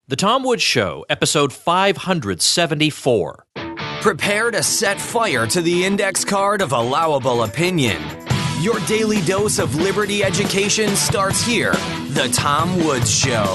The Tom Woods Show, episode 574. Prepare to set fire to the index card of allowable opinion. Your daily dose of liberty education starts here. The Tom Woods Show.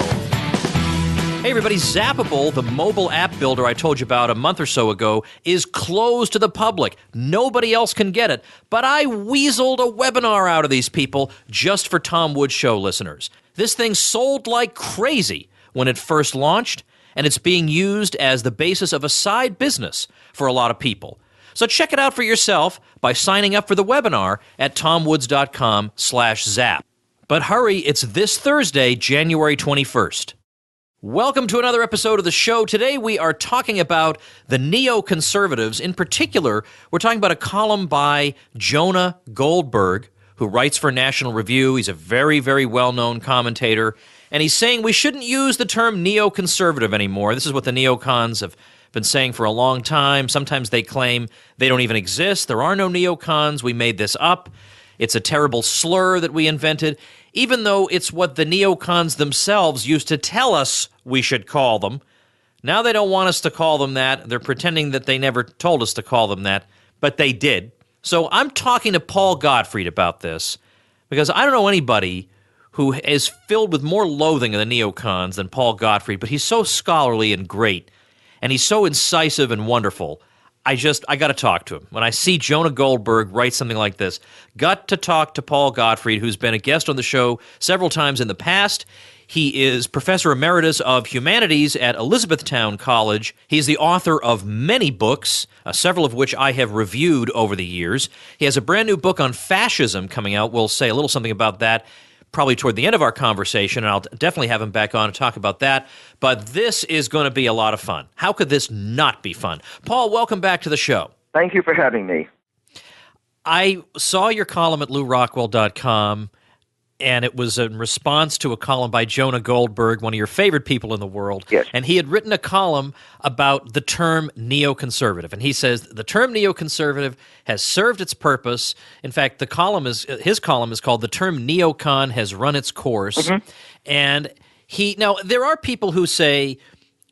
Hey everybody, Zappable, the mobile app builder I told you about a month or so ago, is closed to the public. Nobody else can get it, but I weaseled a webinar out of these people just for Tom Woods Show listeners. This thing sold like crazy when it first launched, and it's being used as the basis of a side business for a lot of people. So check it out for yourself by signing up for the webinar at tomwoods.com/zap. But hurry, it's this Thursday, January 21st. Welcome to another episode of the show. Today we are talking about the neoconservatives. In particular, we're talking about a column by Jonah Goldberg, who writes for National Review. He's a very, very well-known commentator. And he's saying we shouldn't use the term neoconservative anymore. This is what the neocons have been saying for a long time. Sometimes they claim they don't even exist. There are no neocons. We made this up. It's a terrible slur that we invented, even though it's what the neocons themselves used to tell us we should call them. Now they don't want us to call them that. They're pretending that they never told us to call them that, but they did. So I'm talking to Paul Gottfried about this because I don't know anybody who is filled with more loathing of the neocons than Paul Gottfried, but he's so scholarly and great, and he's so incisive and wonderful. I got to talk to him. When I see Jonah Goldberg write something like this, got to talk to Paul Gottfried, who's been a guest on the show several times in the past. He is Professor Emeritus of Humanities at Elizabethtown College. He's the author of many books, several of which I have reviewed over the years. He has a brand new book on fascism coming out. We'll say a little something about that probably toward the end of our conversation, and I'll definitely have him back on to talk about that. But this is going to be a lot of fun. How could this not be fun? Paul, welcome back to the show. Thank you for having me. I saw your column at LouRockwell.com, and it was in response to a column by Jonah Goldberg, one of your favorite people in the world. Yes. And he had written a column about the term neoconservative. And he says the term neoconservative has served its purpose. In fact, his column is called "The Term Neocon Has Run Its Course." Mm-hmm. And now there are people who say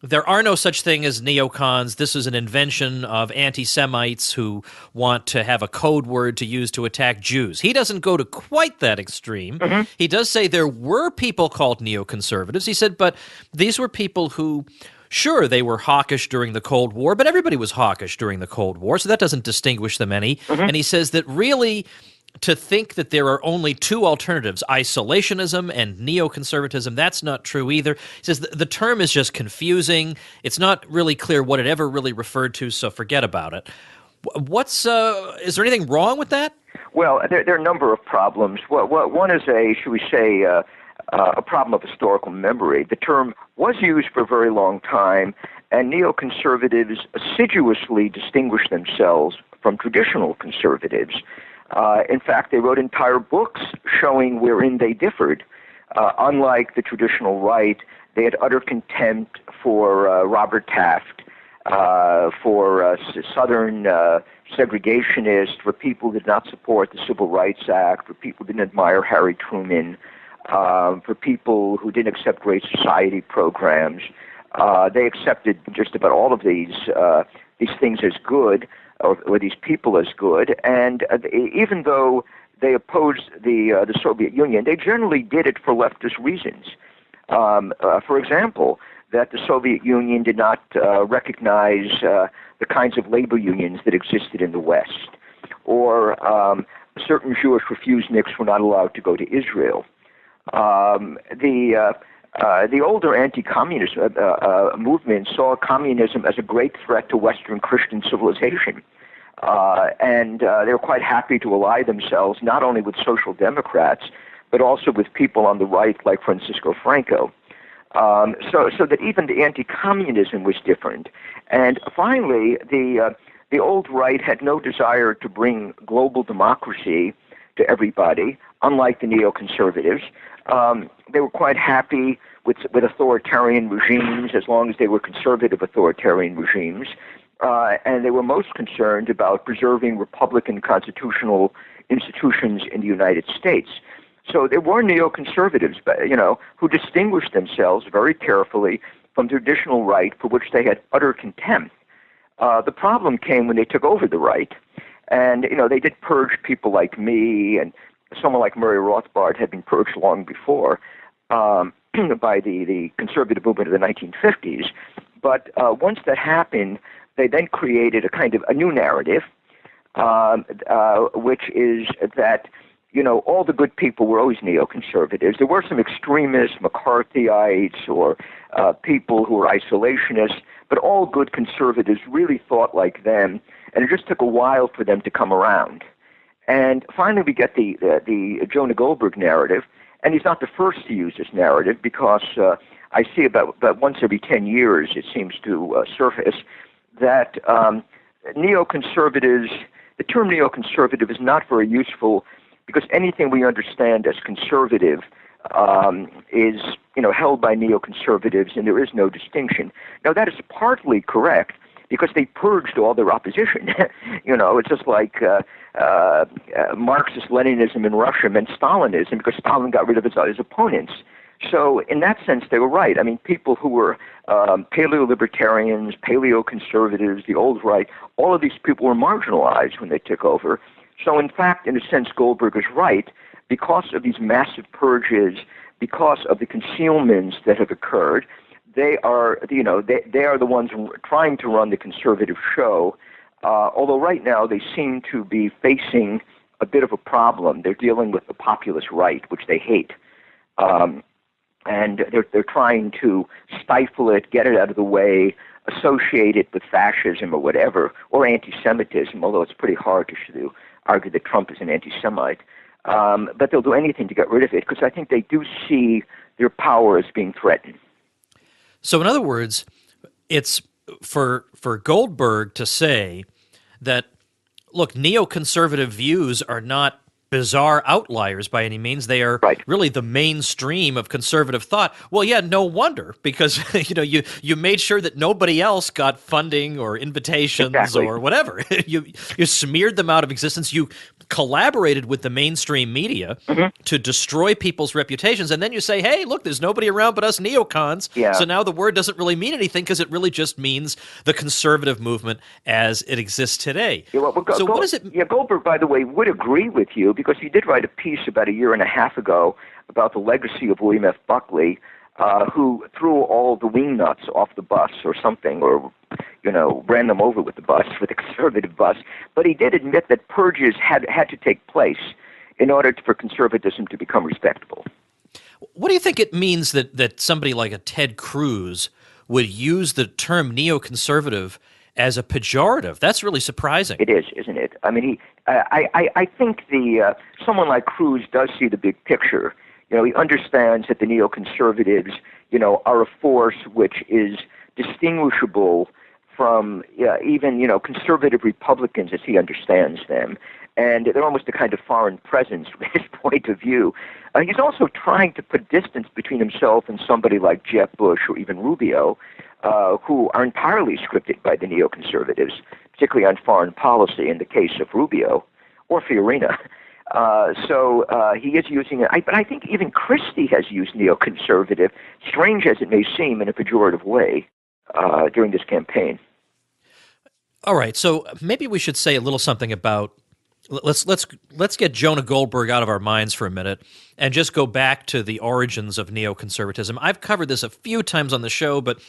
there are no such thing as neocons. This is an invention of anti-Semites who want to have a code word to use to attack Jews. He doesn't go to quite that extreme. Mm-hmm. He does say there were people called neoconservatives. He said, but these were people who, sure, they were hawkish during the Cold War, but everybody was hawkish during the Cold War, so that doesn't distinguish them any. Mm-hmm. And he says that really, to think that there are only two alternatives, isolationism and neoconservatism, that's not true either. He says the term is just confusing. It's not really clear what it ever really referred to, so forget about it. Is there anything wrong with that? Well, there are a number of problems. One is a problem of historical memory. The term was used for a very long time, and neoconservatives assiduously distinguished themselves from traditional conservatives. In fact, they wrote entire books showing wherein they differed. Unlike the traditional right, they had utter contempt for Robert Taft, for Southern segregationists, for people who did not support the Civil Rights Act, for people who didn't admire Harry Truman, for people who didn't accept Great Society programs. They accepted just about all of these things as good, or these people as good, and even though they opposed the Soviet Union, they generally did it for leftist reasons. For example, that the Soviet Union did not recognize the kinds of labor unions that existed in the West, or certain Jewish refuseniks were not allowed to go to Israel. The older anti-communist movement saw communism as a great threat to Western Christian civilization. And they were quite happy to ally themselves not only with social democrats, but also with people on the right like Francisco Franco. So that even the anti-communism was different. And finally, the old right had no desire to bring global democracy to everybody, unlike the neoconservatives. They were quite happy with authoritarian regimes as long as they were conservative authoritarian regimes. And they were most concerned about preserving republican constitutional institutions in the United States. So there were neoconservatives, who distinguished themselves very carefully from the traditional right for which they had utter contempt. The problem came when they took over the right, and they did purge people like me, and someone like Murray Rothbard had been purged long before by the conservative movement of the 1950s. But once that happened, they then created a kind of a new narrative, which is that all the good people were always neoconservatives. There were some extremists, McCarthyites, or people who were isolationists, but all good conservatives really thought like them, and it just took a while for them to come around. And finally we get the Jonah Goldberg narrative, and he's not the first to use this narrative, because I see about once every 10 years it seems to surface that neoconservatives, the term neoconservative is not very useful, because anything we understand as conservative is held by neoconservatives, and there is no distinction. Now that is partly correct, because they purged all their opposition. It's just like Marxist-Leninism in Russia meant Stalinism, because Stalin got rid of his opponents. So in that sense, they were right. I mean, people who were paleo-libertarians, paleo-conservatives, the old right, all of these people were marginalized when they took over. So in fact, in a sense, Goldberg is right. Because of these massive purges, because of the concealments that have occurred, they are the ones trying to run the conservative show. Although right now they seem to be facing a bit of a problem. They're dealing with the populist right, which they hate. And they're trying to stifle it, get it out of the way, associate it with fascism or whatever, or anti-Semitism, although it's pretty hard to argue that Trump is an anti-Semite. But they'll do anything to get rid of it, because I think they do see their power as being threatened. So in other words, it's for Goldberg to say that, look, neoconservative views are not bizarre outliers by any means. They are really the mainstream of conservative thought. Well, yeah, no wonder, because you made sure that nobody else got funding or invitations or whatever. You smeared them out of existence. You collaborated with the mainstream media to destroy people's reputations, and then you say, hey, look, there's nobody around but us neocons, so now the word doesn't really mean anything, because it really just means the conservative movement as it exists today. So what does it... Yeah, Goldberg, by the way, would agree with you, because he did write a piece about a year and a half ago about the legacy of William F. Buckley, who threw all the wingnuts off the bus or something, or ran them over with the bus, with the conservative bus. But he did admit that purges had to take place in order for conservatism to become respectable. What do you think it means that somebody like a Ted Cruz would use the term neoconservative as a pejorative? That's really surprising. It is, isn't it? I mean, I think someone like Cruz does see the big picture. He understands that the neoconservatives, are a force which is distinguishable from even, conservative Republicans as he understands them. And they're almost a kind of foreign presence from his point of view. He's also trying to put distance between himself and somebody like Jeb Bush or even Rubio, who are entirely scripted by the neoconservatives, particularly on foreign policy in the case of Rubio or Fiorina. So he is using it. But I think even Christie has used neoconservative, strange as it may seem, in a pejorative way during this campaign. All right, so maybe we should say a little something about, let's get Jonah Goldberg out of our minds for a minute and just go back to the origins of neoconservatism. I've covered this a few times on the show, but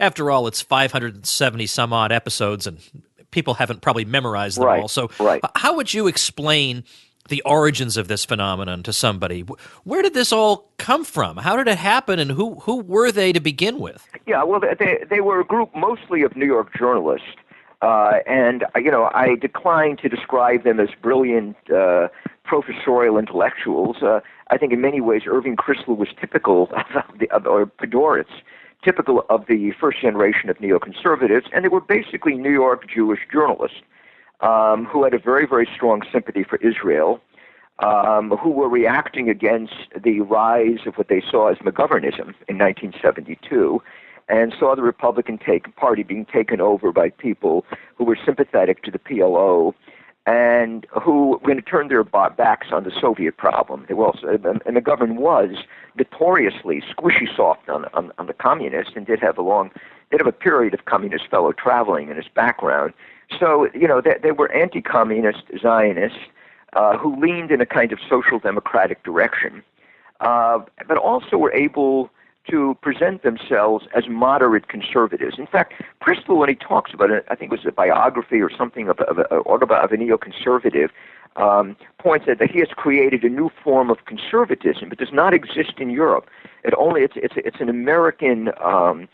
after all, it's 570 some odd episodes, and people haven't probably memorized them all. So how would you explain the origins of this phenomenon to somebody? Where did this all come from? How did it happen, and who were they to begin with? Yeah, well, they were a group mostly of New York journalists. And, I decline to describe them as brilliant professorial intellectuals. I think in many ways Irving Kristol was typical or Podhoretz, typical of the first generation of neoconservatives, and they were basically New York Jewish journalists who had a very, very strong sympathy for Israel, who were reacting against the rise of what they saw as McGovernism in 1972, and saw the Republican Party being taken over by people who were sympathetic to the PLO and who were going to turn their backs on the Soviet problem. They were also, and the government was notoriously squishy soft on the communists, and did have a period of communist fellow traveling in his background. So, they were anti-communist Zionists who leaned in a kind of social democratic direction, but also were able to present themselves as moderate conservatives. In fact, Crystal, when he talks about it, I think it was a biography or something of a neoconservative, points out that he has created a new form of conservatism. It does not exist in Europe. It's an American, an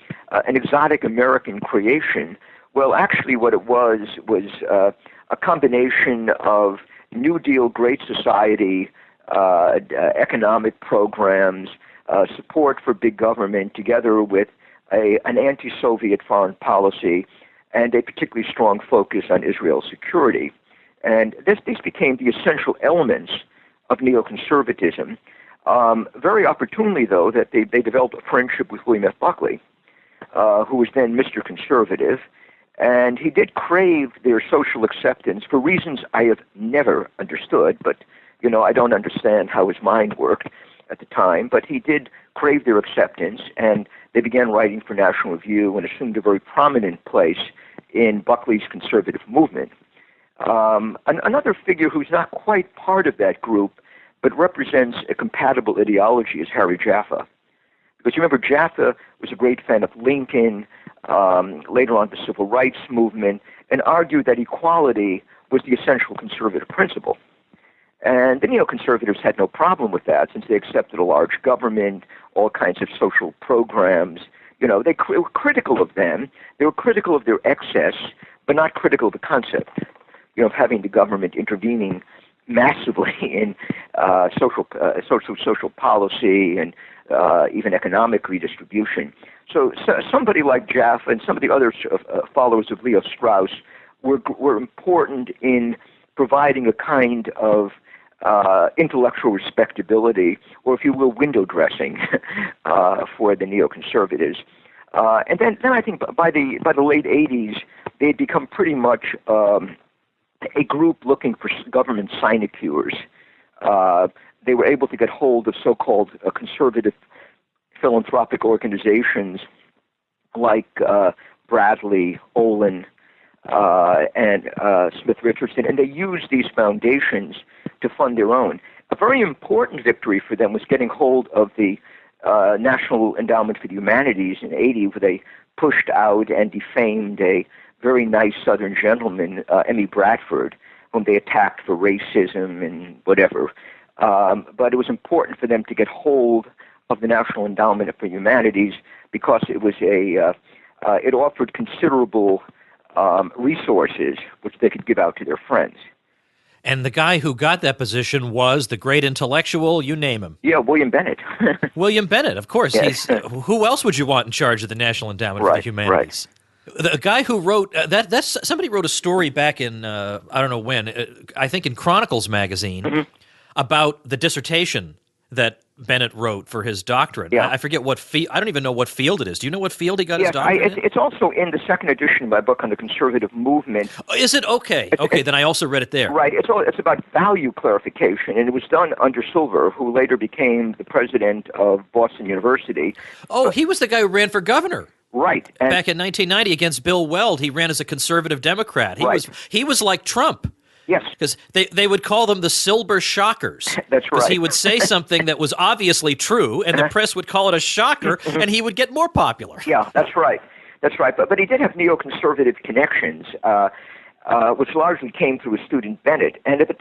exotic American creation. Well, actually, what it was a combination of New Deal, Great Society, economic programs, support for big government, together with an anti-Soviet foreign policy and a particularly strong focus on Israel's security. And these became the essential elements of neoconservatism. Very opportunely, though, that they developed a friendship with William F. Buckley, who was then Mr. Conservative, and he did crave their social acceptance for reasons I have never understood, but, I don't understand how his mind worked at the time, but he did crave their acceptance, and they began writing for National Review and assumed a very prominent place in Buckley's conservative movement. Another figure who's not quite part of that group, but represents a compatible ideology, is Harry Jaffa. Because you remember, Jaffa was a great fan of Lincoln, later on the Civil Rights Movement, and argued that equality was the essential conservative principle. And the neoconservatives had no problem with that, since they accepted a large government, all kinds of social programs. They were critical of them. They were critical of their excess, but not critical of the concept, of having the government intervening massively in social policy and even economic redistribution. So somebody like Jaffa and some of the other followers of Leo Strauss were important in providing a kind of intellectual respectability, or if you will, window dressing for the neoconservatives. And then I think by the late 80s, they had become pretty much a group looking for government sinecures. They were able to get hold of so-called conservative philanthropic organizations like Bradley, Olin, and Smith Richardson, and they used these foundations to fund their own. A very important victory for them was getting hold of the National Endowment for the Humanities in '80, where they pushed out and defamed a very nice Southern gentleman, Emmy Bradford, whom they attacked for racism and whatever. But it was important for them to get hold of the National Endowment for Humanities because it was it offered considerable resources which they could give out to their friends. And the guy who got that position was the great intellectual, you name him. Yeah, William Bennett. William Bennett, of course. Yes. Who else would you want in charge of the National Endowment for the Humanities? Right. The guy who wrote that's somebody wrote a story back in I don't know when, I think in Chronicles magazine, about the dissertation that Bennett wrote for his doctorate. Yeah. I forget what field. I don't even know what field it is. Do you know what field he got his doctorate in? It's also in the second edition of my book on the conservative movement. Oh, is it? Okay. Then I also read it there. Right. It's about value clarification, and it was done under Silver, who later became the president of Boston University. Oh, he was the guy who ran for governor. Right. And back in 1990 against Bill Weld, he ran as a conservative Democrat. He was like Trump. Yes. Because they would call them the Silver Shockers. That's right. Because he would say something that was obviously true, and the press would call it a shocker, and he would get more popular. Yeah, that's right. That's right. But he did have neoconservative connections, which largely came through his student Bennett. And at the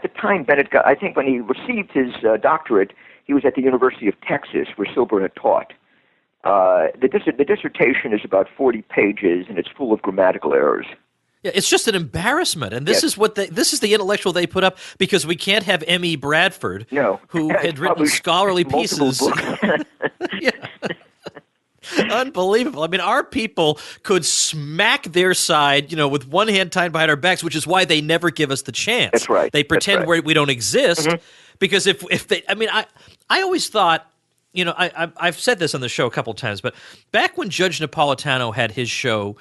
time Bennett got, I think when he received his doctorate, he was at the University of Texas, where Silver had taught. The dissertation is about 40 pages, and it's full of grammatical errors. Yeah, it's just an embarrassment, and this is the intellectual they put up because we can't have Emmy Bradford, who had written scholarly pieces. Yeah. Unbelievable. I mean, our people could smack their side, with one hand tied behind our backs, which is why they never give us the chance. That's right. They pretend we don't exist because if they, I mean, I always thought. I've said this on the show a couple of times, but back when Judge Napolitano had his show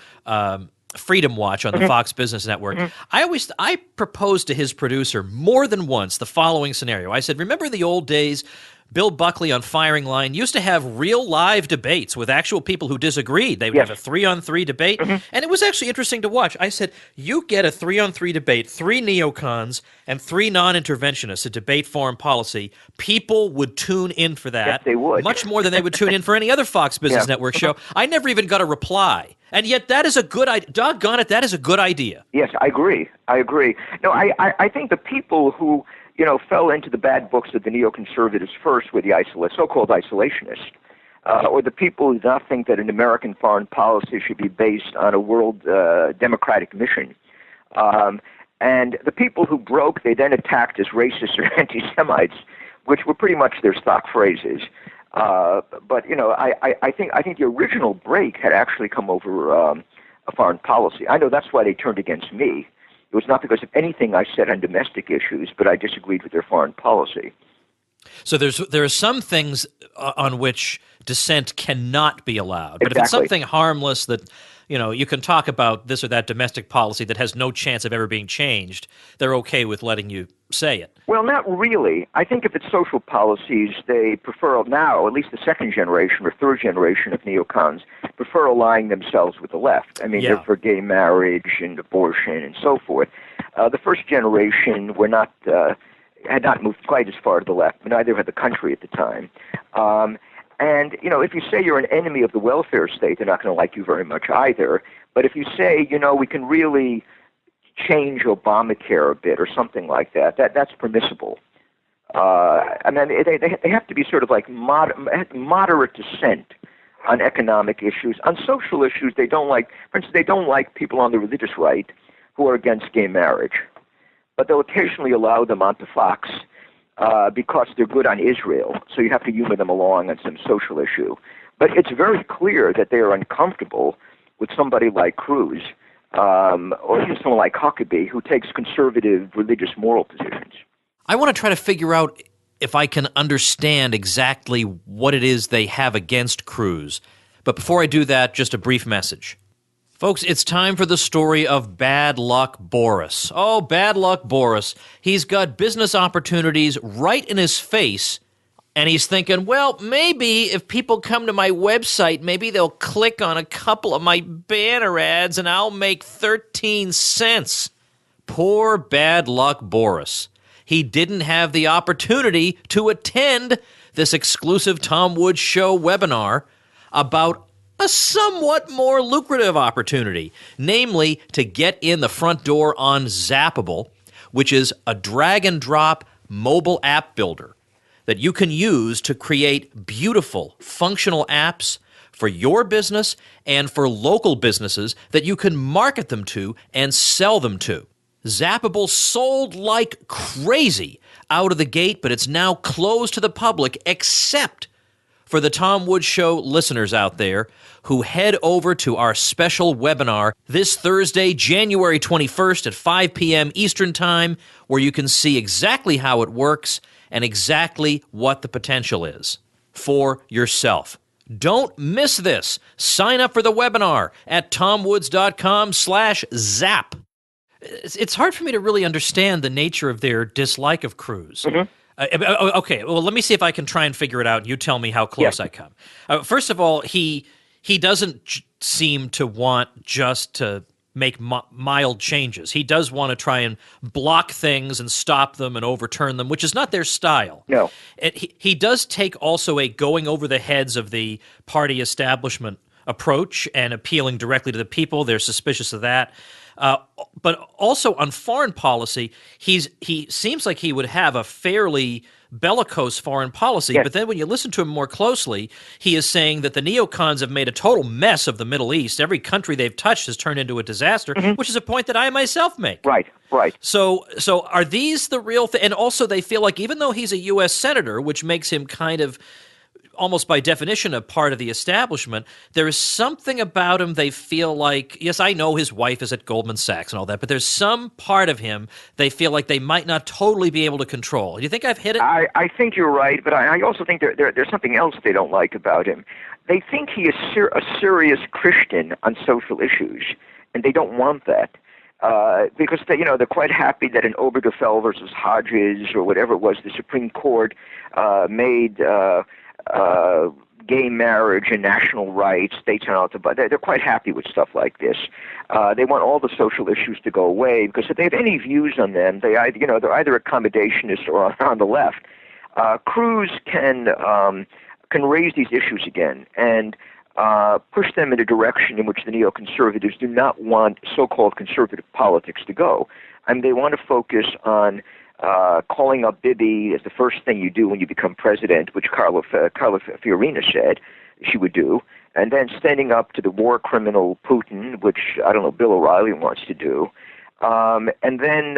Freedom Watch on the Fox Business Network. I proposed to his producer more than once the following scenario. I said, remember the old days? Bill Buckley on Firing Line used to have real live debates with actual people who disagreed. They would have a 3-on-3 debate, and it was actually interesting to watch. I said, you get a 3-on-3 debate, 3 neocons and 3 non-interventionists to debate foreign policy. People would tune in for that. Yes, they would. Much more than they would tune in for any other Fox Business Network show. I never even got a reply. And yet that is a good idea. Doggone it, that is a good idea. Yes, I agree. No, I think the people who fell into the bad books of the neoconservatives first were the so-called isolationists, or the people who do not think that an American foreign policy should be based on a world democratic mission. And the people who broke, they then attacked as racists or anti-Semites, which were pretty much their stock phrases. But I think the original break had actually come over a foreign policy. I know that's why they turned against me. It was not because of anything I said on domestic issues, but I disagreed with their foreign policy. So there are some things on which dissent cannot be allowed. But Exactly. if it's something harmless that, you can talk about this or that domestic policy that has no chance of ever being changed, they're okay with letting you say it. Well, not really. I think if it's social policies, they prefer now, at least the second generation or third generation of neocons, prefer aligning themselves with the left. I mean, they're for gay marriage and abortion and so forth. The first generation were not had not moved quite as far to the left, but neither had the country at the time. And, if you say you're an enemy of the welfare state, they're not going to like you very much either. But if you say, we can really change Obamacare a bit or something like that, that's permissible. And then they have to be sort of like moderate dissent on economic issues. On social issues, they don't like, for instance, they don't like people on the religious right who are against gay marriage. But they'll occasionally allow them onto Fox because they're good on Israel, so you have to humor them along on some social issue. But it's very clear that they are uncomfortable with somebody like Cruz or even someone like Huckabee who takes conservative religious moral positions. I want to try to figure out if I can understand exactly what it is they have against Cruz. But before I do that, just a brief message. Folks, it's time for the story of Bad Luck Boris. Oh, Bad Luck Boris. He's got business opportunities right in his face, and he's thinking, well, maybe if people come to my website, maybe they'll click on a couple of my banner ads and I'll make 13 cents. Poor Bad Luck Boris. He didn't have the opportunity to attend this exclusive Tom Woods Show webinar about a somewhat more lucrative opportunity, namely to get in the front door on Zappable, which is a drag-and-drop mobile app builder that you can use to create beautiful, functional apps for your business and for local businesses that you can market them to and sell them to. Zappable sold like crazy out of the gate, but it's now closed to the public except for the Tom Woods Show listeners out there who head over to our special webinar this Thursday, January 21st at 5 p.m. Eastern Time, where you can see exactly how it works and exactly what the potential is for yourself. Don't miss this. Sign up for the webinar at tomwoods.com/zap. It's hard for me to really understand the nature of their dislike of Cruz. Okay, well, let me see if I can try and figure it out. You tell me how close I come. First of all, he doesn't seem to want just to make mild changes. He does want to try and block things and stop them and overturn them, which is not their style. No. He does take also a going over the heads of the party establishment approach and appealing directly to the people. They're suspicious of that. But also on foreign policy, he seems like he would have a fairly bellicose foreign policy, but then when you listen to him more closely, he is saying that the neocons have made a total mess of the Middle East. Every country they've touched has turned into a disaster, which is a point that I myself make. Right. So are these the real thing? And also they feel like even though he's a U.S. senator, which makes him kind of almost by definition a part of the establishment, there is something about him they feel like, yes, I know his wife is at Goldman Sachs and all that, but there's some part of him they feel like they might not totally be able to control. Do you think I've hit it? I think you're right, but I also think there's something else they don't like about him. they think he is a serious Christian on social issues, and they don't want that. Because they're quite happy that in Obergefell versus Hodges or whatever it was, the Supreme Court made gay marriage a national right. States are not to, but they're quite happy with stuff like this. They want all the social issues to go away because if they have any views on them, they're either accommodationist or on the left. Cruz can raise these issues again and push them in a direction in which the neoconservatives do not want so-called conservative politics to go. I mean, they want to focus on calling up Bibi as the first thing you do when you become president, which Carla Fiorina said she would do, and then standing up to the war criminal Putin, which, I don't know, Bill O'Reilly wants to do, and then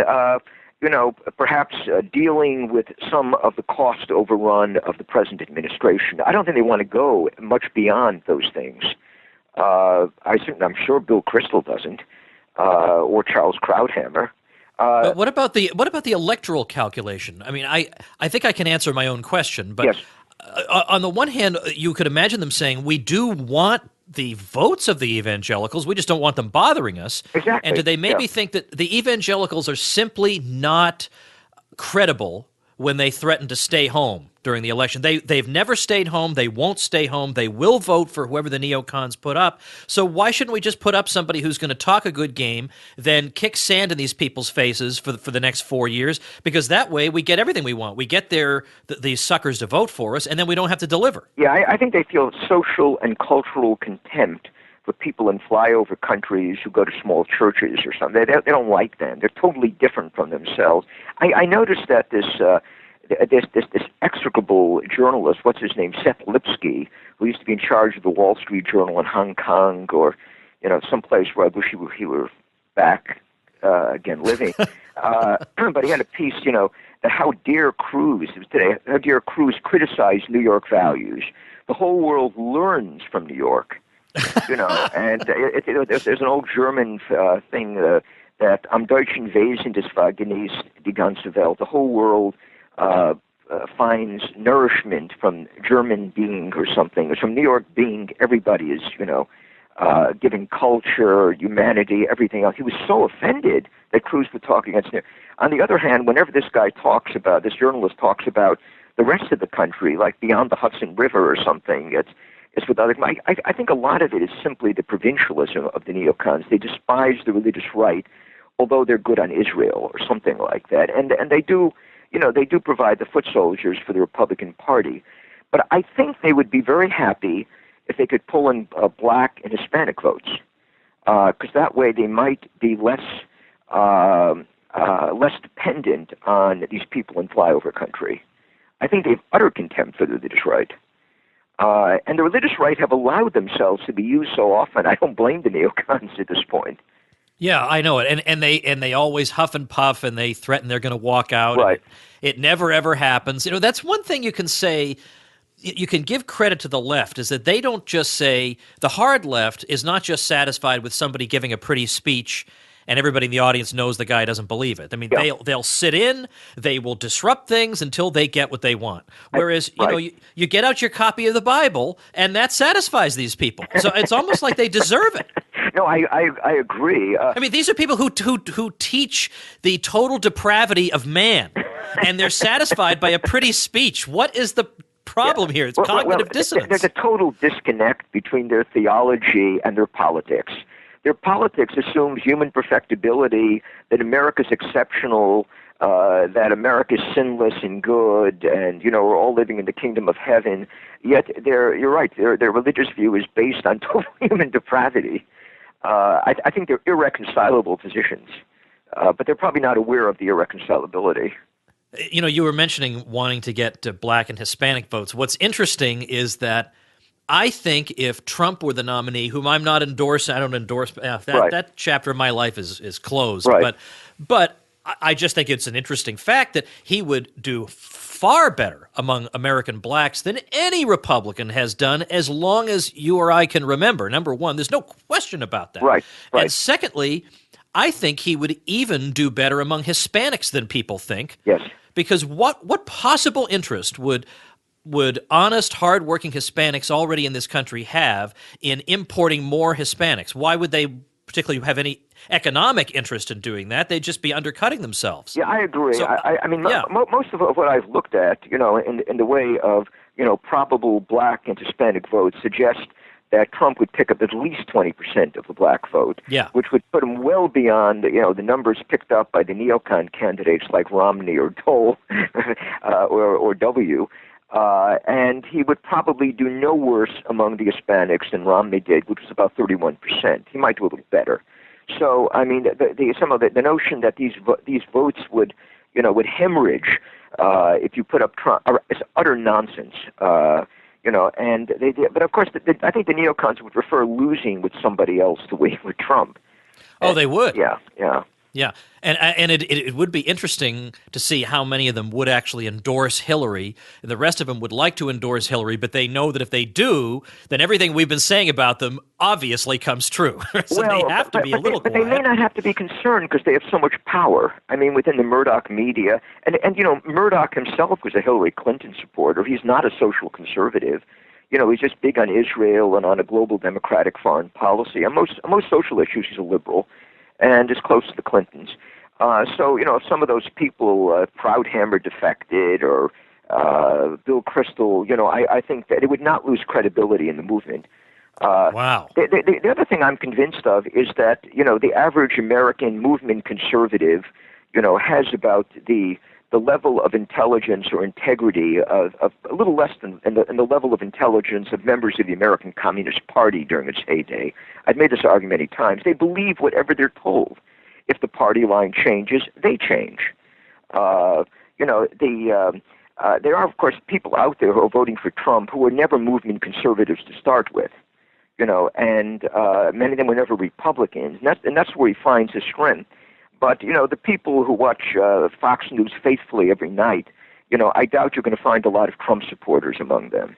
perhaps dealing with some of the cost overrun of the present administration. I don't think they want to go much beyond those things. I'm sure Bill Kristol doesn't, or Charles Krauthammer. But what about the electoral calculation? I mean, I think I can answer my own question, but yes. On the one hand, you could imagine them saying, we do want the votes of the evangelicals, we just don't want them bothering us. Exactly. And do they maybe think that the evangelicals are simply not credible when they threaten to stay home during the election? They've never stayed home. They won't stay home. They will vote for whoever the neocons put up. So why shouldn't we just put up somebody who's going to talk a good game, then kick sand in these people's faces for the next 4 years? Because that way we get everything we want. We get these suckers to vote for us, and then we don't have to deliver. Yeah, I think they feel social and cultural contempt for people in flyover countries who go to small churches or something. They don't like them. They're totally different from themselves. I noticed that this execrable journalist, what's his name, Seth Lipsky, who used to be in charge of the Wall Street Journal in Hong Kong, or someplace where I wish he were back again living. But he had a piece, that how dare Cruz criticized New York values. The whole world learns from New York, and there's an old German thing that am Deutschen Wesen des Vergenießt die ganze Welt. The whole world finds nourishment from German being or something. It's from New York being. Everybody is, giving culture, humanity, everything else. He was so offended that Cruz would talk against him. On the other hand, whenever this journalist talks about the rest of the country, like beyond the Hudson River or something, it's with other. I think a lot of it is simply the provincialism of the neocons. They despise the religious right, although they're good on Israel or something like that, and they do. They do provide the foot soldiers for the Republican Party. But I think they would be very happy if they could pull in black and Hispanic votes, because that way they might be less dependent on these people in flyover country. I think they have utter contempt for the religious right. And the religious right have allowed themselves to be used so often. I don't blame the neocons at this point. Yeah, I know it, and they always huff and puff, and they threaten they're going to walk out. Right. It never ever happens. That's one thing you can say. You can give credit to the left is that they don't just say the hard left is not just satisfied with somebody giving a pretty speech and everybody in the audience knows the guy doesn't believe it. I mean, they'll sit in, they will disrupt things until they get what they want. Whereas, you get out your copy of the Bible, and that satisfies these people. So it's almost like they deserve it. No, I agree. I mean, these are people who teach the total depravity of man, and they're satisfied by a pretty speech. What is the problem here? It's cognitive dissonance. There's a total disconnect between their theology and their politics. Their politics assumes human perfectibility, that America's exceptional, that America's sinless and good, and we're all living in the kingdom of heaven. Yet you're right. Their religious view is based on total human depravity. I think they're irreconcilable positions, but they're probably not aware of the irreconcilability. You were mentioning wanting to get black and Hispanic votes. What's interesting is that I think if Trump were the nominee, whom I'm not endorsing, I don't endorse that chapter of my life is closed. Right. But I just think it's an interesting fact that he would do far better among American blacks than any Republican has done as long as you or I can remember. Number one, there's no question about that. Right. And secondly, I think he would even do better among Hispanics than people think. Yes. Because what possible interest would would honest, hardworking Hispanics already in this country have in importing more Hispanics? Why would they particularly have any economic interest in doing that? They'd just be undercutting themselves. Yeah, I agree. So, I mean, yeah. Most of what I've looked at, in the way of, probable black and Hispanic votes suggest that Trump would pick up at least 20% of the black vote, Yeah. which would put him well beyond, the numbers picked up by the neocon candidates like Romney or Dole or W. And he would probably do no worse among the Hispanics than Romney did, which was about 31%. He might do a little better. So, I mean, the notion that these votes would hemorrhage if you put up Trump is utter nonsense. But of course, I think the neocons would prefer losing with somebody else to winning with Trump. Oh, they would. Yeah. Yeah, and it would be interesting to see how many of them would actually endorse Hillary, and the rest of them would like to endorse Hillary, but they know that if they do, then everything we've been saying about them obviously comes true. So they have to be a little quiet. But they may not have to be concerned because they have so much power. I mean, within the Murdoch media, and Murdoch himself was a Hillary Clinton supporter. He's not a social conservative. He's just big on Israel and on a global democratic foreign policy. On most social issues, he's a liberal, and is close to the Clintons. So, if some of those people, Proudhammer defected or Bill Kristol, I think that it would not lose credibility in the movement. Wow. The other thing I'm convinced of is that, the average American movement conservative, has about the level of intelligence or integrity of a little less than the level of intelligence of members of the American Communist Party during its heyday. I've made this argument many times. They believe whatever they're told. If the party line changes, they change. There are, of course, people out there who are voting for Trump who were never movement conservatives to start with, and many of them were never Republicans, and that's where he finds his strength. But, the people who watch Fox News faithfully every night, I doubt you're going to find a lot of Trump supporters among them.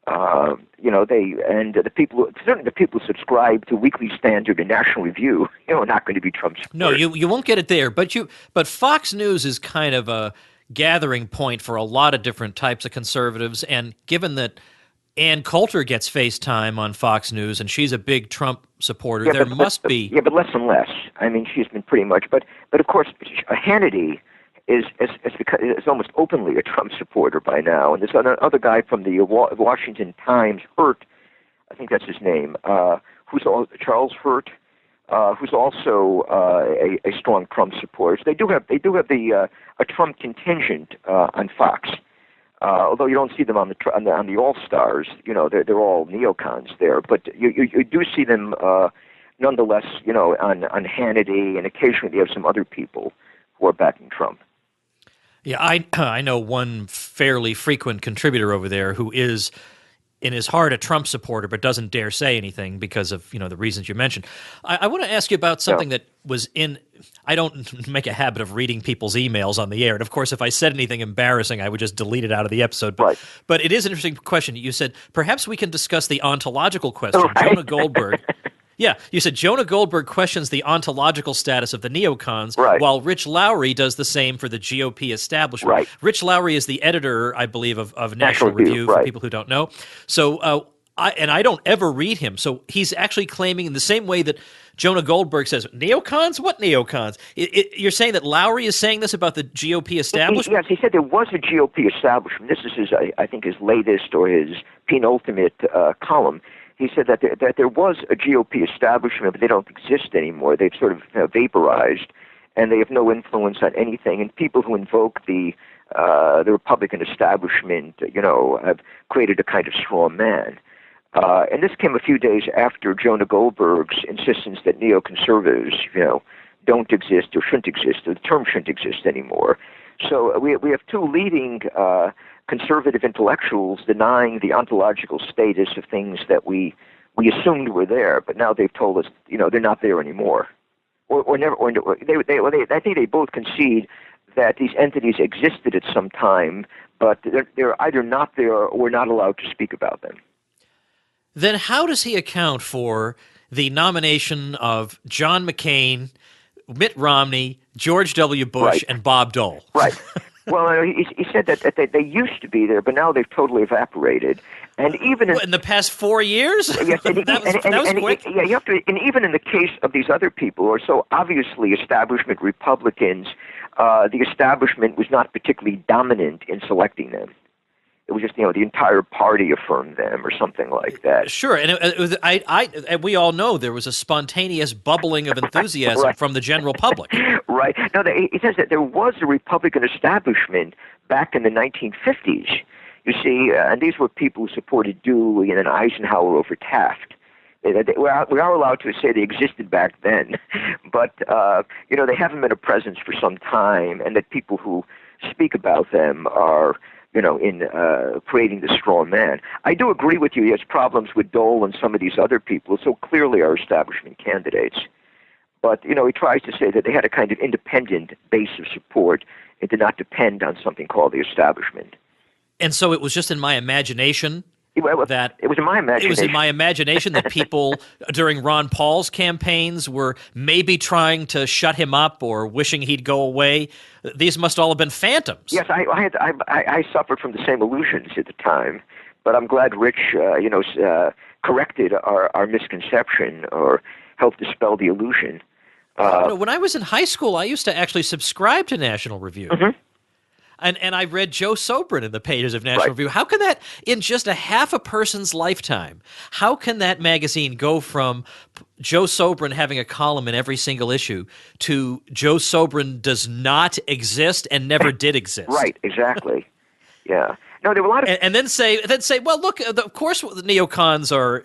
The people who subscribe to Weekly Standard and National Review, are not going to be Trump supporters. No, you won't get it there. But Fox News is kind of a gathering point for a lot of different types of conservatives. And given that Ann Coulter gets FaceTime on Fox News, and she's a big Trump supporter, there must be... Yeah, but less and less. I mean, she's been pretty much... But of course, Hannity is almost openly a Trump supporter by now. And there's another guy from the Washington Times, Hurt, I think that's his name, Charles Hurt, who's also a strong Trump supporter. So they do have a Trump contingent on Fox. Although you don't see them on the All Stars, they're all neocons there. But you do see them nonetheless, on Hannity, and occasionally you have some other people who are backing Trump. Yeah, I know one fairly frequent contributor over there who is, in his heart, a Trump supporter, but doesn't dare say anything because of the reasons you mentioned. I want to ask you about something that was in. I don't make a habit of reading people's emails on the air, and of course, if I said anything embarrassing, I would just delete it out of the episode. But, right. But it is an interesting question. You said perhaps we can discuss the ontological question. Right. Jonah Goldberg. Yeah, you said Jonah Goldberg questions the ontological status of the neocons, right, while Rich Lowry does the same for the GOP establishment. Right. Rich Lowry is the editor, I believe, of National Review, for right, people who don't know. So, I don't ever read him. So he's actually claiming in the same way that Jonah Goldberg says, neocons? What neocons? You're saying that Lowry is saying this about the GOP establishment? Yes, he said there was a GOP establishment. This is I think his latest or his penultimate column. He said that there was a GOP establishment, but they don't exist anymore. They've sort of vaporized, and they have no influence on anything. And people who invoke the Republican establishment, have created a kind of straw man. And this came a few days after Jonah Goldberg's insistence that neoconservatives, don't exist or shouldn't exist, or the term shouldn't exist anymore. So we have two leading conservative intellectuals denying the ontological status of things that we assumed were there, but now they've told us, they're not there anymore, or never. I think they both concede that these entities existed at some time, but they're either not there or we're not allowed to speak about them. Then how does he account for the nomination of John McCain, Mitt Romney, George W. Bush, right, and Bob Dole? Right. Well, he said that they used to be there, but now they've totally evaporated. And even in the past 4 years, yes, that was quick. Yeah, you have to. And even in the case of these other people, who are so obviously establishment Republicans, the establishment was not particularly dominant in selecting them. It was just, the entire party affirmed them or something like that. Sure, and it was, and we all know there was a spontaneous bubbling of enthusiasm Right. from the general public. Right. No, it says that there was a Republican establishment back in the 1950s. You see, and these were people who supported Dewey and then Eisenhower over Taft. We are allowed to say they existed back then, but they haven't been a presence for some time, and that people who speak about them are, in creating the straw man. I do agree with you. He has problems with Dole and some of these other people, so clearly are establishment candidates. But, he tries to say that they had a kind of independent base of support and did not depend on something called the establishment. And so it was just in my imagination that it was in my imagination. It was in my imagination that people during Ron Paul's campaigns were maybe trying to shut him up or wishing he'd go away. These must all have been phantoms. Yes, I suffered from the same illusions at the time, but I'm glad Rich, corrected our misconception or helped dispel the illusion. When I was in high school, I used to actually subscribe to National Review. Mm-hmm. And I read Joe Sobran in the pages of National Right. Review. How can that, in just a half a person's lifetime, how can that magazine go from Joe Sobran having a column in every single issue to Joe Sobran does not exist and never did exist? Right, exactly. Yeah. No, there were a lot of... And then say, well, look, of course the neocons are...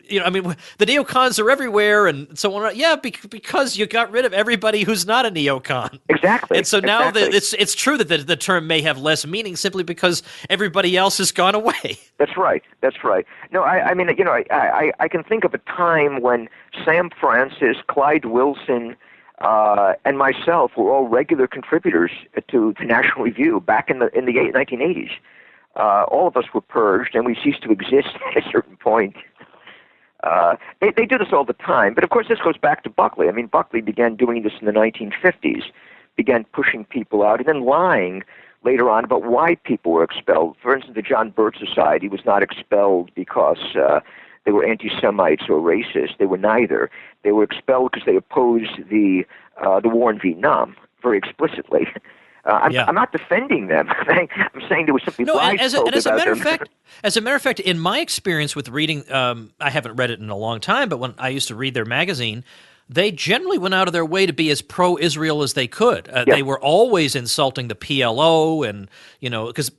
the neocons are everywhere and so on. Yeah, because you got rid of everybody who's not a neocon. Exactly. And so now exactly. It's true that the term may have less meaning simply because everybody else has gone away. That's right. That's right. No, I can think of a time when Sam Francis, Clyde Wilson, and myself were all regular contributors to National Review back in the 1980s. All of us were purged, and we ceased to exist at a certain point. They do this all the time, but of course this goes back to Buckley. I mean, Buckley began doing this in the 1950s, began pushing people out, and then lying later on about why people were expelled. For instance, the John Birch Society was not expelled because they were anti-Semites or racist. They were neither. They were expelled because they opposed the war in Vietnam very explicitly. I'm not defending them. I'm saying there was simply lies told about them. As a matter of fact, in my experience with reading, I haven't read it in a long time, but when I used to read their magazine, they generally went out of their way to be as pro-Israel as they could. They were always insulting the PLO, and because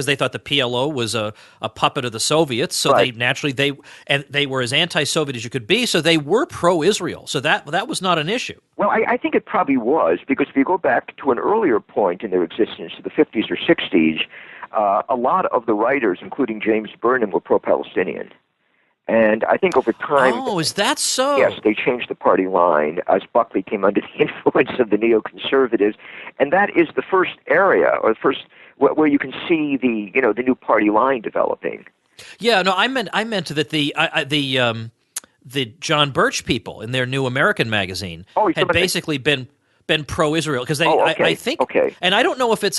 they thought the PLO was a puppet of the Soviets, so right. they were as anti-Soviet as you could be, so they were pro-Israel. So that was not an issue. Well, I think it probably was, because if you go back to an earlier point in their existence, the 50s or 60s, a lot of the writers, including James Burnham, were pro-Palestinian. And I think over time... Oh, is that so? Yes, they changed the party line as Buckley came under the influence of the neoconservatives. And that is the first area, or the first where you can see the new party line developing. Yeah, no, I meant that the John Birch people in their New American magazine had basically been pro-Israel because I think, and I don't know if it's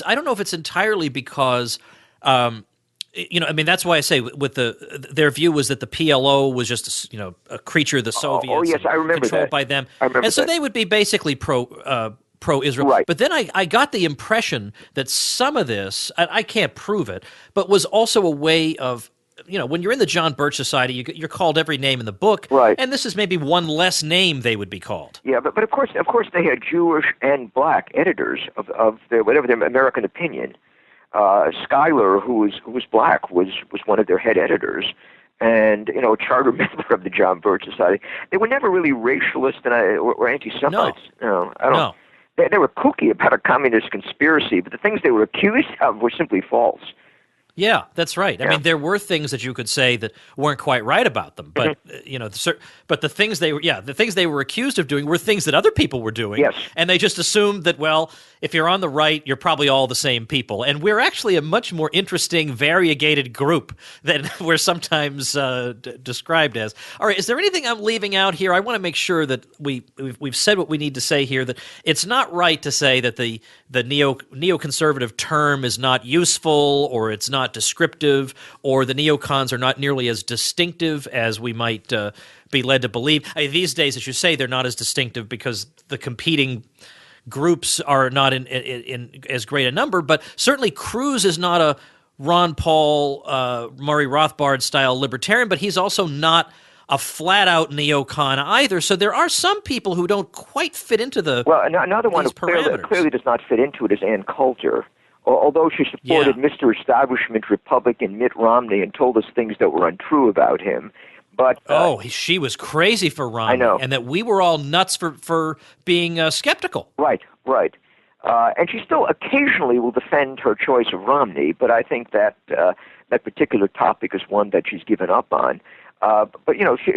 entirely because that's why I say with their view was that the PLO was just a creature of the Soviets. Oh yes, I remember controlled that. by them, and so they would be basically pro-Israel. Right. But then I got the impression that some of this, I can't prove it, but was also a way of, when you're in the John Birch Society, you're called every name in the book, right? And this is maybe one less name they would be called. Yeah, but of course they had Jewish and black editors of their American opinion. Schuyler, who was black, was one of their head editors, and a charter member of the John Birch Society. They were never really racialist or anti-Semites. No, I don't. No. They were kooky about a communist conspiracy, but the things they were accused of were simply false. Yeah, that's right. I Yeah. mean, there were things that you could say that weren't quite right about them, but but the things the things they were accused of doing were things that other people were doing, Yes. and they just assumed that, well, if you're on the right, you're probably all the same people, and we're actually a much more interesting, variegated group than we're sometimes described as. All right, is there anything I'm leaving out here? I want to make sure that we've said what we need to say here. That it's not right to say that the neoconservative term is not useful, or it's not descriptive, or the neocons are not nearly as distinctive as we might be led to believe. These days, as you say, they're not as distinctive because the competing groups are not in as great a number, but certainly Cruz is not a Ron Paul, Murray Rothbard style libertarian, but he's also not a flat-out neocon either. So there are some people who don't quite fit into another one who clearly does not fit into it is Ann Coulter. Although she supported Mr. Establishment Republican Mitt Romney and told us things that were untrue about him. But she was crazy for Romney. I know. And that we were all nuts for being skeptical. Right. And she still occasionally will defend her choice of Romney, but I think that that particular topic is one that she's given up on. But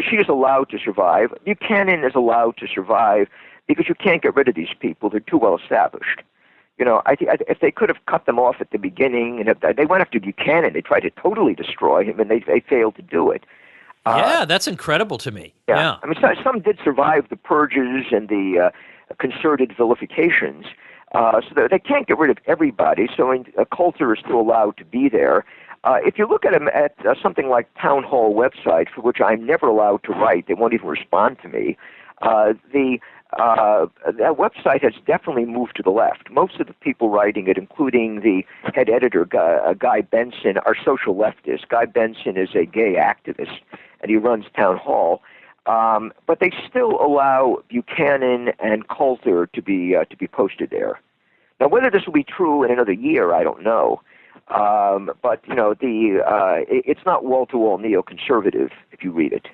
she is allowed to survive. Buchanan is allowed to survive because you can't get rid of these people. They're too well established. If they could have cut them off at the beginning, and if they went after Buchanan, they tried to totally destroy him, and they failed to do it. That's incredible to me. Yeah. I mean, some did survive the purges and the concerted vilifications, so they can't get rid of everybody. So Coulter is still allowed to be there. If you look at him at something like Town Hall website, for which I'm never allowed to write, they won't even respond to me. That website has definitely moved to the left. Most of the people writing it, including the head editor, Guy Benson, are social leftists. Guy Benson is a gay activist, and he runs Town Hall. But they still allow Buchanan and Coulter to be posted there. Now, whether this will be true in another year, I don't know. But it's not wall-to-wall neoconservative if you read it.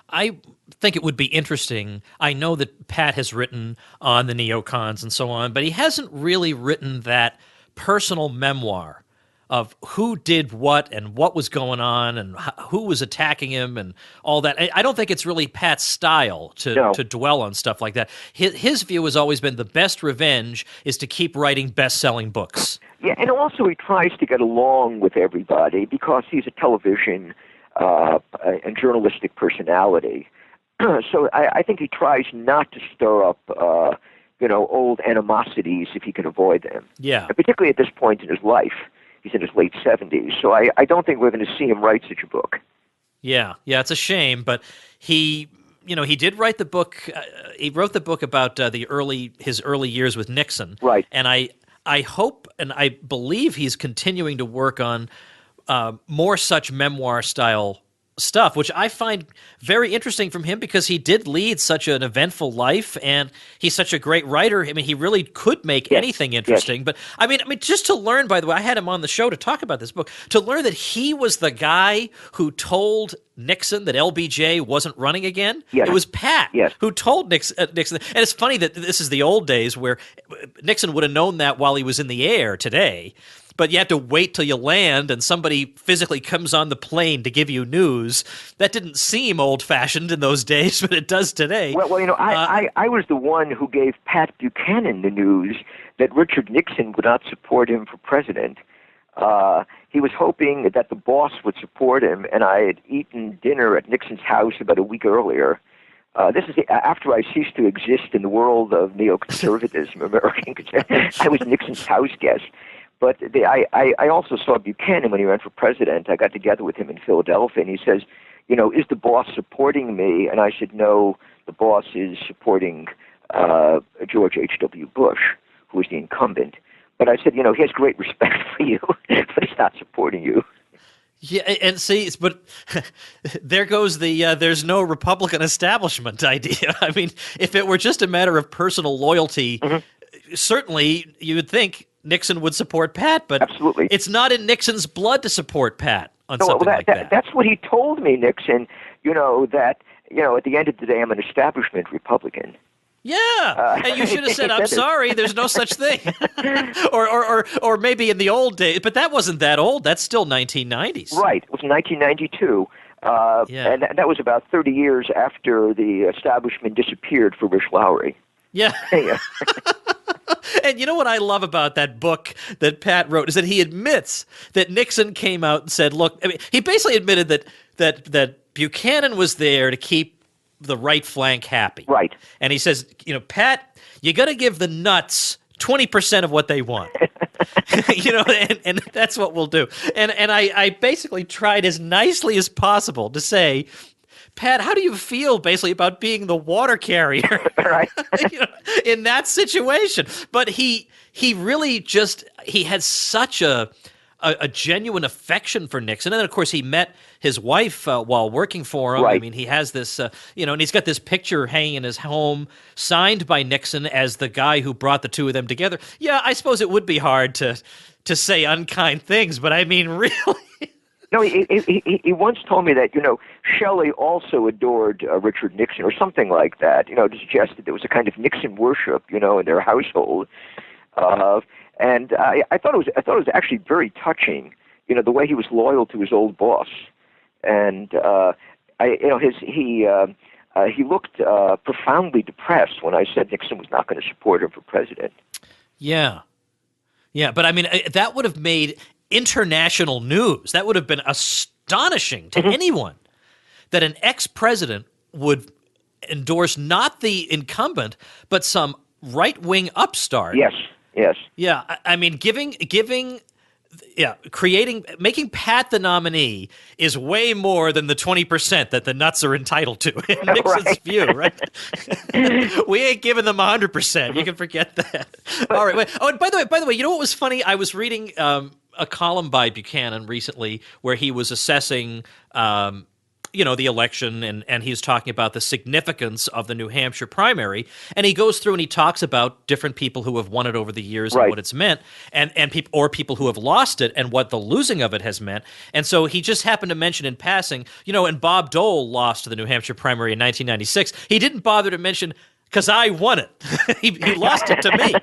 I think it would be interesting. I know that Pat has written on the neocons and so on, but he hasn't really written that personal memoir of who did what and what was going on and who was attacking him and all that. I don't think it's really Pat's style to dwell on stuff like that. His view has always been the best revenge is to keep writing best-selling books. Yeah, and also he tries to get along with everybody because he's a television and journalistic personality. So I think he tries not to stir up, old animosities if he can avoid them. Yeah. And particularly at this point in his life. He's in his late 70s. So I don't think we're going to see him write such a book. Yeah, it's a shame, but he did write the book. He wrote the book about his early years with Nixon. Right. And I hope and I believe he's continuing to work on more such memoir-style stuff, which I find very interesting from him because he did lead such an eventful life, and he's such a great writer. I mean, he really could make anything interesting. But I mean, just to learn. By the way, I had him on the show to talk about this book. To learn that he was the guy who told Nixon that LBJ wasn't running again. Yes. It was Pat Yes. who told Nixon. And it's funny that this is the old days where Nixon would have known that while he was in the air today. But you have to wait till you land and somebody physically comes on the plane to give you news. That didn't seem old-fashioned in those days, but it does today. Well, I was the one who gave Pat Buchanan the news that Richard Nixon would not support him for president. He was hoping that the boss would support him, and I had eaten dinner at Nixon's house about a week earlier. This is after I ceased to exist in the world of neoconservatism, American. I was Nixon's house guest. But I also saw Buchanan when he ran for president. I got together with him in Philadelphia, and he says, is the boss supporting me? And I said, no, the boss is supporting George H.W. Bush, who is the incumbent. But I said, he has great respect for you, but he's not supporting you. Yeah, and see, but there goes the there's no Republican establishment idea. I mean, if it were just a matter of personal loyalty, certainly you would think Nixon would support Pat, but absolutely, it's not in Nixon's blood to support Pat on something like that. That's what he told me, Nixon, that, at the end of the day, I'm an establishment Republican. Yeah, and you should have said, "I'm sorry, there's no such thing," or maybe in the old days, but that wasn't that old. That's still 1990s. Right. It was 1992, Yeah. and that was about 30 years after the establishment disappeared for Rich Lowry. Yeah. Yeah. And you know what I love about that book that Pat wrote is that he admits that Nixon came out and said, "Look," I mean, he basically admitted that Buchanan was there to keep the right flank happy. Right. And he says, Pat, you got to give the nuts 20% of what they want. And that's what we'll do. And I basically tried as nicely as possible to say, Pat, how do you feel basically about being the water carrier Right. in that situation? But he really he had such a genuine affection for Nixon. And then, of course, he met his wife while working for him. Right. I mean, he has this, and he's got this picture hanging in his home signed by Nixon as the guy who brought the two of them together. Yeah, I suppose it would be hard to say unkind things, but I mean, really. No, he once told me that, Shelley also adored Richard Nixon or something like that, to suggest that there was a kind of Nixon worship, in their household. And I thought it was actually very touching, the way he was loyal to his old boss. And he looked profoundly depressed when I said Nixon was not going to support him for president. Yeah. Yeah, but I mean, that would have made international news. That would have been astonishing to anyone that an ex-president would endorse not the incumbent, but some right-wing upstart. Yes. Yeah, I mean, making Pat the nominee is way more than the 20% that the nuts are entitled to in Nixon's view, right? We ain't giving them 100%. You can forget that. All right. Wait. Oh, and by the way, you know what was funny? I was reading a column by Buchanan recently where he was assessing the election, and he's talking about the significance of the New Hampshire primary, and he goes through and he talks about different people who have won it over the years and what it's meant, and people who have lost it and what the losing of it has meant. And so he just happened to mention in passing, and Bob Dole lost to the New Hampshire primary in 1996. He didn't bother to mention, because I won it. he lost it to me.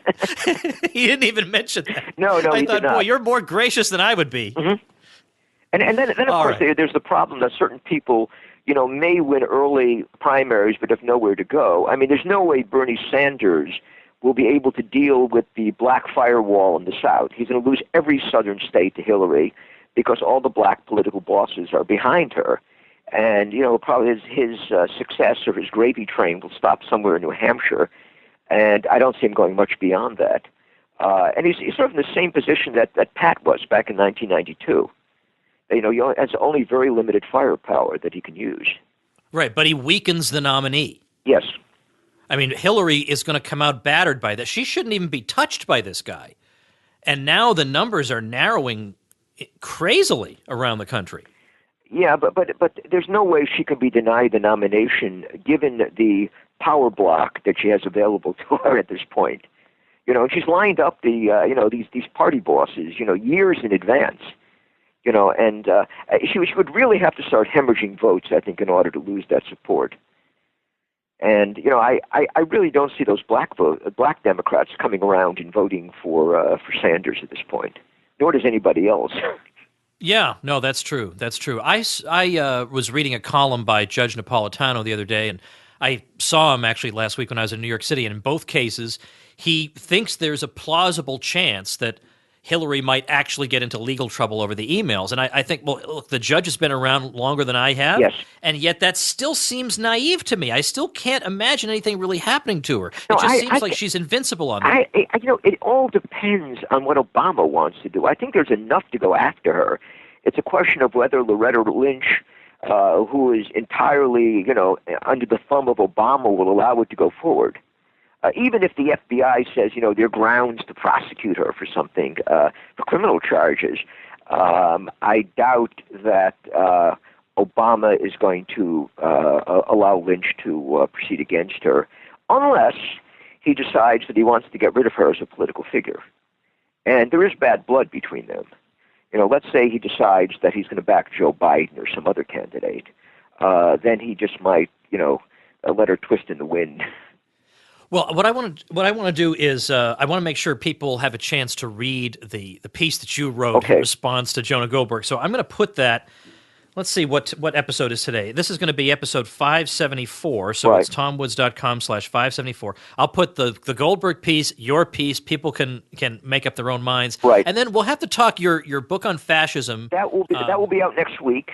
He didn't even mention that. No, I thought, boy, you're more gracious than I would be. Mm-hmm. And then of course, there's the problem that certain people, may win early primaries but have nowhere to go. I mean, there's no way Bernie Sanders will be able to deal with the black firewall in the South. He's going to lose every southern state to Hillary because all the black political bosses are behind her. And, probably his success or his gravy train will stop somewhere in New Hampshire. And I don't see him going much beyond that. And he's sort of in the same position that Pat was back in 1992. He has only very limited firepower that he can use. Right, but he weakens the nominee. Yes. I mean, Hillary is going to come out battered by this. She shouldn't even be touched by this guy. And now the numbers are narrowing crazily around the country. Yeah, but there's no way she can be denied the nomination given the power block that she has available to her at this point. And she's lined up these party bosses, years in advance. And she would really have to start hemorrhaging votes, I think, in order to lose that support. And I really don't see those black Democrats coming around and voting for Sanders at this point. Nor does anybody else. Yeah, no, that's true. That's true. I was reading a column by Judge Napolitano the other day, and I saw him actually last week when I was in New York City. And in both cases, he thinks there's a plausible chance that Hillary might actually get into legal trouble over the emails. And I think, well, look, the judge has been around longer than I have. Yes. And yet that still seems naive to me. I still can't imagine anything really happening to her. No, it just seems like she's invincible on that. It all depends on what Obama wants to do. I think there's enough to go after her. It's a question of whether Loretta Lynch, who is entirely, under the thumb of Obama, will allow it to go forward. Even if the FBI says, there are grounds to prosecute her for something, for criminal charges, I doubt that Obama is going to allow Lynch to proceed against her, unless he decides that he wants to get rid of her as a political figure. And there is bad blood between them. Let's say he decides that he's going to back Joe Biden or some other candidate. Then he just might, let her twist in the wind. Well, what I want to do is I want to make sure people have a chance to read the piece that you wrote in response to Jonah Goldberg. So I'm going to put that. Let's see what episode is today. This is going to be episode 574. So it's tomwoods.com/574. I'll put the Goldberg piece, your piece. People can make up their own minds. Right. And then we'll have to talk your book on fascism. That will be out next week.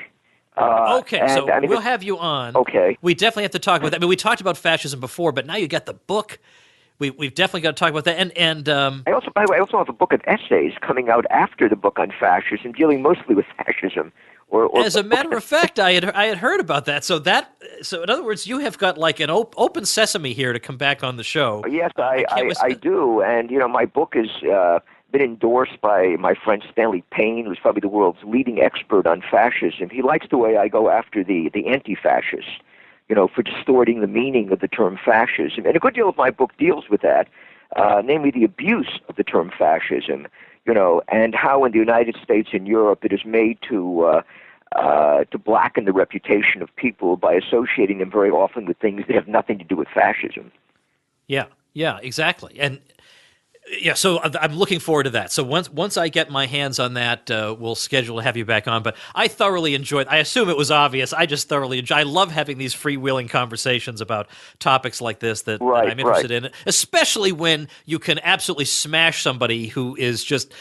Okay, so we'll have you on. Okay. We definitely have to talk about that. I mean, we talked about fascism before, but now you got the book. We've definitely got to talk about that. And I also, by the way, I also have a book of essays coming out after the book on fascism, dealing mostly with fascism. As a matter of fact, I had heard about that. So in other words, you have got like an open sesame here to come back on the show. Yes, I do, and my book has been endorsed by my friend Stanley Payne, who's probably the world's leading expert on fascism. He likes the way I go after the anti-fascists, for distorting the meaning of the term fascism. And a good deal of my book deals with that, namely the abuse of the term fascism, and how in the United States and Europe it is made to blacken the reputation of people by associating them very often with things that have nothing to do with fascism. Yeah, exactly. And yeah, so I'm looking forward to that. So once I get my hands on that, we'll schedule to have you back on. But I thoroughly enjoyed. I assume it was obvious. I just thoroughly enjoy. I love having these freewheeling conversations about topics like this that I'm interested in, especially when you can absolutely smash somebody who is just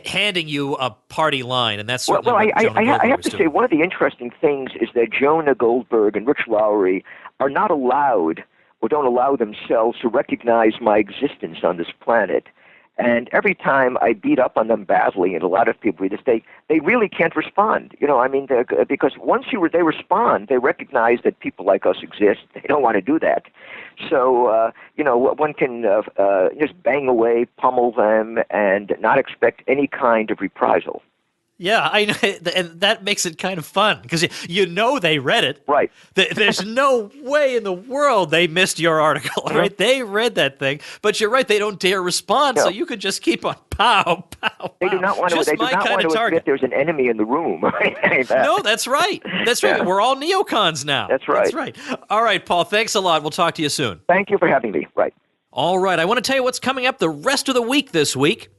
handing you a party line, and that's certainly what Jonah Goldberg I have was to doing. say one of the interesting things is that Jonah Goldberg and Rich Lowry are not allowed or don't allow themselves to recognize my existence on this planet. And every time I beat up on them badly, and a lot of people read this, they really can't respond. Because once they respond, they recognize that people like us exist. They don't want to do that. So, one can just bang away, pummel them, and not expect any kind of reprisal. Yeah, I know, and that makes it kind of fun because they read it. Right. There's no way in the world they missed your article, right? They read that thing, but you're right; they don't dare respond, so you could just keep on pow, pow, pow. They do not want to. Just They do not want to admit there's an enemy in the room. No, that's right. That's right. We're all neocons now. That's right. That's right. All right, Paul. Thanks a lot. We'll talk to you soon. Thank you for having me. Right. All right. I want to tell you what's coming up the rest of the week this week.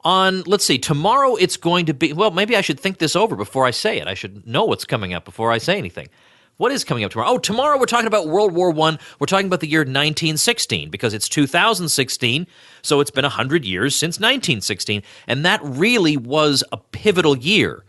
Let's see, tomorrow it's going to be, well, maybe I should think this over before I say it. I should know what's coming up before I say anything. What is coming up tomorrow? Oh, tomorrow we're talking about World War I. We're talking about the year 1916 because it's 2016, so it's been 100 years since 1916, and that really was a pivotal year,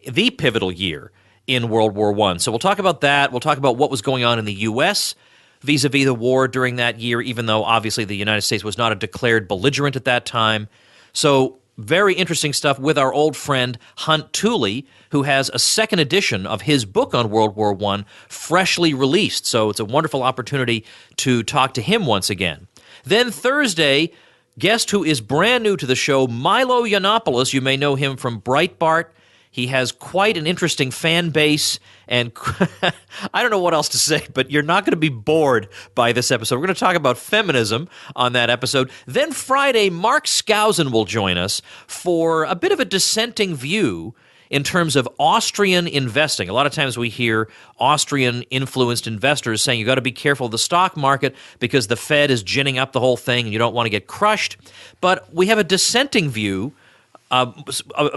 the pivotal year in World War I. So we'll talk about that. We'll talk about what was going on in the U.S. vis-a-vis the war during that year, even though obviously the United States was not a declared belligerent at that time. So very interesting stuff with our old friend Hunt Tooley, who has a second edition of his book on World War I freshly released. So it's a wonderful opportunity to talk to him once again. Then Thursday, guest who is brand new to the show, Milo Yiannopoulos. You may know him from Breitbart. He has quite an interesting fan base, and I don't know what else to say, but you're not going to be bored by this episode. We're going to talk about feminism on that episode. Then Friday, Mark Skousen will join us for a bit of a dissenting view in terms of Austrian investing. A lot of times we hear Austrian-influenced investors saying you got to be careful of the stock market because the Fed is ginning up the whole thing and you don't want to get crushed. But we have a dissenting view. A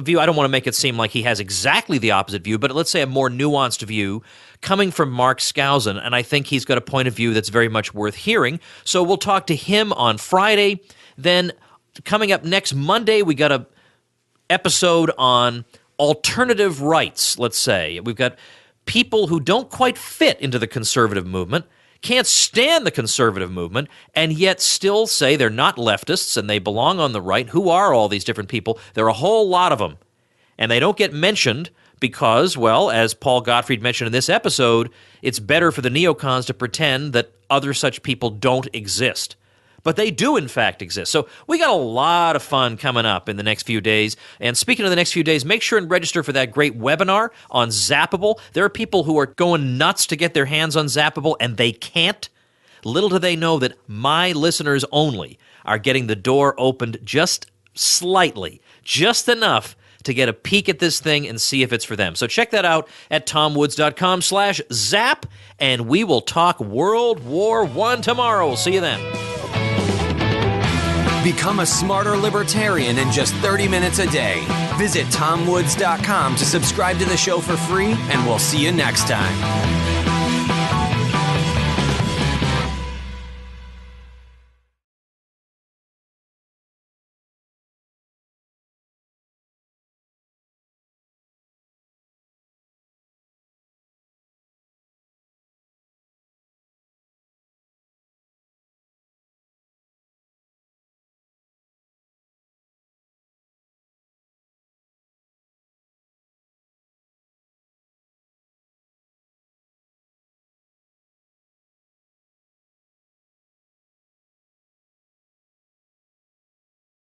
view, I don't want to make it seem like he has exactly the opposite view, but let's say a more nuanced view coming from Mark Skousen, and I think he's got a point of view that's very much worth hearing. So we'll talk to him on Friday. Then coming up next Monday, we got a episode on alternative rights, let's say. We've got people who don't quite fit into the conservative movement, can't stand the conservative movement, and yet still say they're not leftists and they belong on the right. Who are all these different people? There are a whole lot of them. And they don't get mentioned because, well, as Paul Gottfried mentioned in this episode, it's better for the neocons to pretend that other such people don't exist. But they do, in fact, exist. So we got a lot of fun coming up in the next few days. And speaking of the next few days, make sure and register for that great webinar on Zappable. There are people who are going nuts to get their hands on Zappable, and they can't. Little do they know that my listeners only are getting the door opened just slightly, just enough to get a peek at this thing and see if it's for them. So check that out at tomwoods.com/zap, and we will talk World War I tomorrow. We'll see you then. Become a smarter libertarian in just 30 minutes a day. Visit TomWoods.com to subscribe to the show for free, and we'll see you next time.